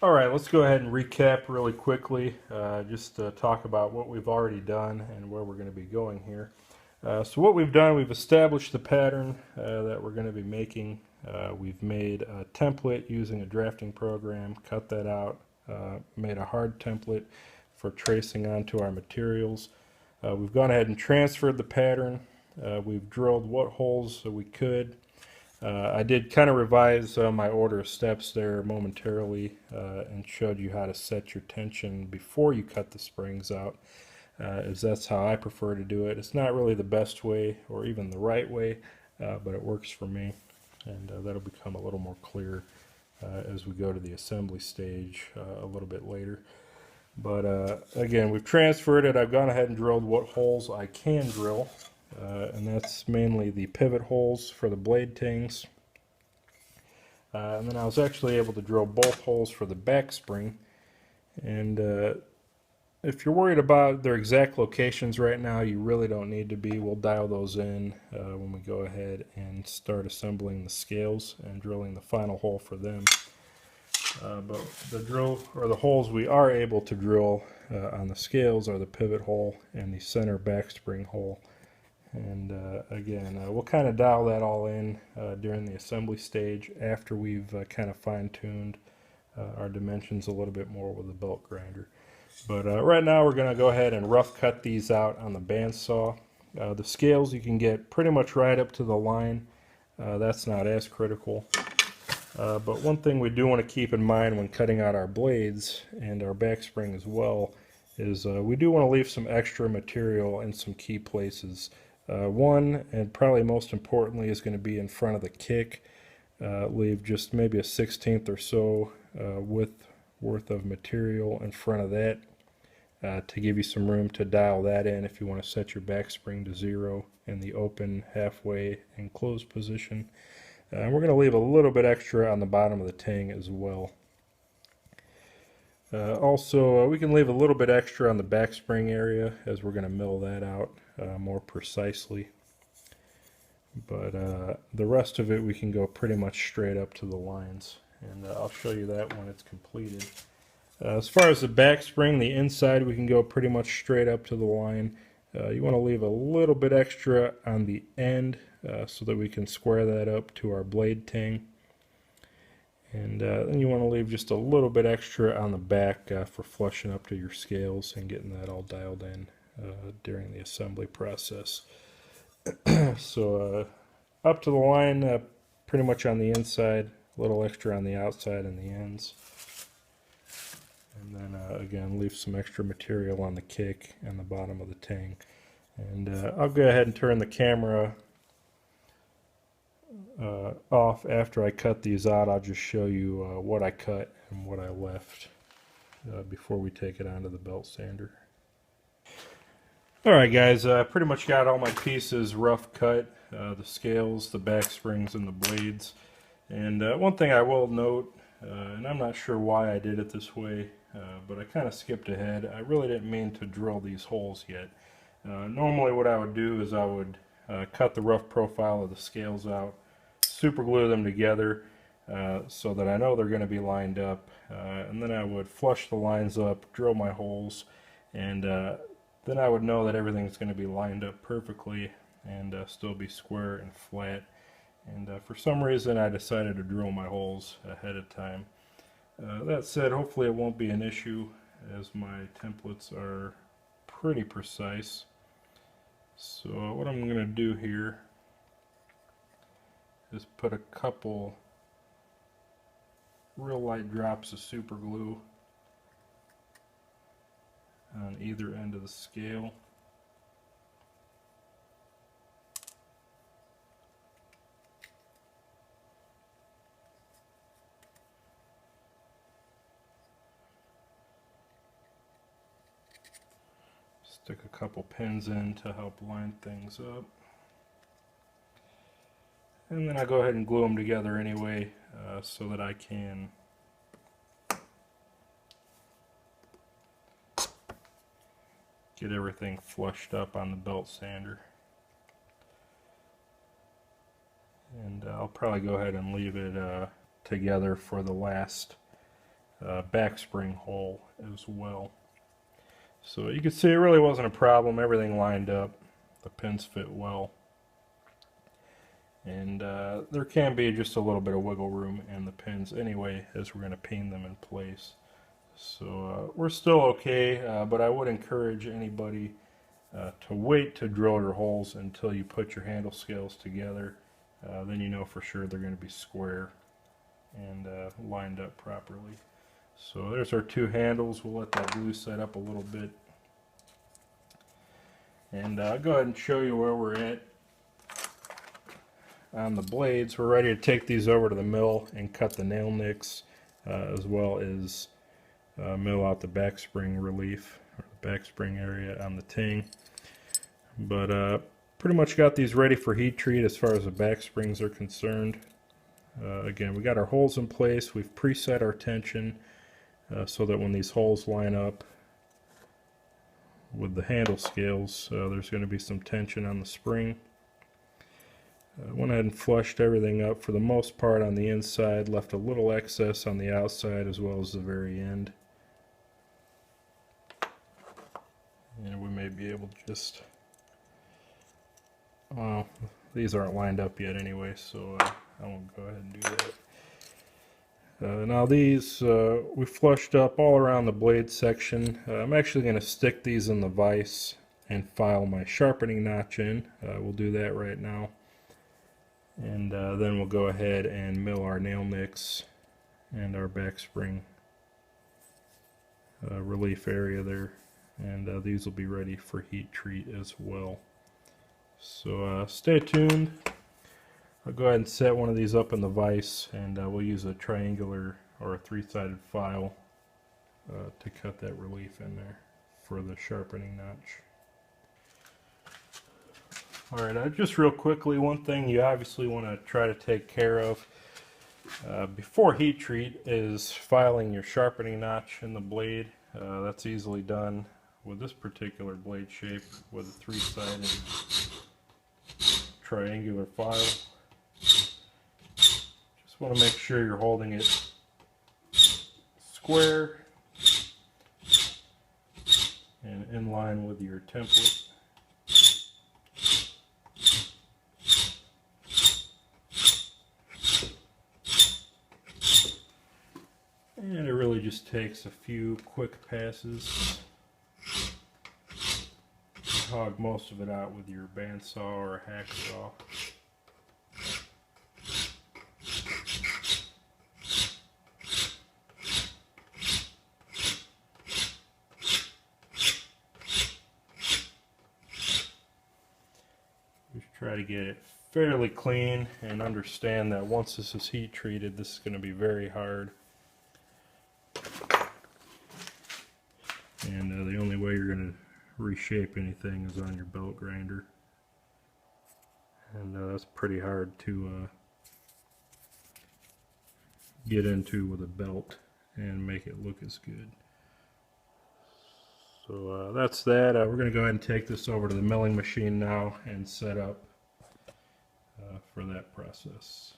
All right, let's go ahead and recap really quickly, just to talk about what we've already done and where we're going to be going here. So what we've done, we've established the pattern that we're going to be making. We've made a template using a drafting program, cut that out, made a hard template for tracing onto our materials. We've gone ahead and transferred the pattern. We've drilled what holes that we could. I did kind of revise my order of steps there momentarily and showed you how to set your tension before you cut the springs out, as that's how I prefer to do it. It's not really the best way or even the right way, but it works for me, and that'll become a little more clear as we go to the assembly stage a little bit later. But again, we've transferred it. I've gone ahead and drilled what holes I can drill. And that's mainly the pivot holes for the blade tings. And then I was actually able to drill both holes for the back spring. And if you're worried about their exact locations right now, you really don't need to be. We'll dial those in when we go ahead and start assembling the scales and drilling the final hole for them. But the drill or the holes we are able to drill on the scales are the pivot hole and the center back spring hole. And again, we'll kind of dial that all in during the assembly stage after we've kind of fine-tuned our dimensions a little bit more with the belt grinder. But right now we're going to go ahead and rough cut these out on the bandsaw. The scales you can get pretty much right up to the line. That's not as critical. But one thing we do want to keep in mind when cutting out our blades and our back spring as well is we do want to leave some extra material in some key places. One, and probably most importantly, is going to be in front of the kick. Leave just maybe a 1/16 or so worth of material in front of that to give you some room to dial that in if you want to set your back spring to 0 in the open, halfway, and closed position. And we're going to leave a little bit extra on the bottom of the ting as well. Also, we can leave a little bit extra on the back spring area as we're going to mill that out more precisely. But the rest of it we can go pretty much straight up to the lines, and I'll show you that when it's completed. As far as the back spring, the inside we can go pretty much straight up to the line. You want to leave a little bit extra on the end so that we can square that up to our blade ting. And then you want to leave just a little bit extra on the back for flushing up to your scales and getting that all dialed in during the assembly process. So up to the line, pretty much on the inside, a little extra on the outside and the ends. And then again, leave some extra material on the kick and the bottom of the ting. And I'll go ahead and turn the camera off after I cut these out. I'll just show you what I cut and what I left before we take it onto the belt sander. Alright guys, pretty much got all my pieces rough cut, the scales, the back springs, and the blades. And one thing I will note, and I'm not sure why I did it this way, but I kind of skipped ahead. I really didn't mean to drill these holes yet. Normally what I would do is I would cut the rough profile of the scales out, super glue them together so that I know they're going to be lined up, and then I would flush the lines up, drill my holes, and then I would know that everything's going to be lined up perfectly and still be square and flat. And for some reason I decided to drill my holes ahead of time. That said, hopefully it won't be an issue as my templates are pretty precise. So what I'm going to do here is put a couple real light drops of super glue on either end of the scale. Stick a couple pins in to help line things up. And then I go ahead and glue them together anyway so that I can get everything flushed up on the belt sander. And I'll probably go ahead and leave it together for the last back spring hole as well. So you can see it really wasn't a problem. Everything lined up. The pins fit well. And there can be just a little bit of wiggle room in the pins anyway as we're going to pin them in place. So we're still okay, but I would encourage anybody to wait to drill your holes until you put your handle scales together. Then you know for sure they're going to be square and lined up properly. So there's our two handles. We'll let that glue set up a little bit. And I'll go ahead and show you where we're at on the blades. We're ready to take these over to the mill and cut the nail nicks, as well as mill out the back spring relief, or the back spring area on the ting. But pretty much got these ready for heat treat as far as the back springs are concerned. Again, we got our holes in place. We've preset our tension so that when these holes line up with the handle scales, there's going to be some tension on the spring. Went ahead and flushed everything up for the most part on the inside, left a little excess on the outside as well as the very end. And we may be able to just, well, these aren't lined up yet anyway, so I won't go ahead and do that. Now these, we flushed up all around the blade section. I'm actually going to stick these in the vise and file my sharpening notch in. We'll do that right now. And then we'll go ahead and mill our nail nicks and our back spring relief area there. And these will be ready for heat treat as well. So stay tuned. I'll go ahead and set one of these up in the vise, and we'll use a triangular or a three-sided file to cut that relief in there for the sharpening notch. Alright, just real quickly, one thing you obviously want to try to take care of before heat treat is filing your sharpening notch in the blade. That's easily done with this particular blade shape with a three-sided triangular file. Just want to make sure you're holding it square and in line with your template. And it really just takes a few quick passes. Hog most of it out with your bandsaw or a hacksaw. Just try to get it fairly clean and understand that once this is heat treated, this is going to be very hard. And the only way you're going to reshape anything is on your belt grinder. And that's pretty hard to get into with a belt and make it look as good. So that's that. We're going to go ahead and take this over to the milling machine now and set up for that process.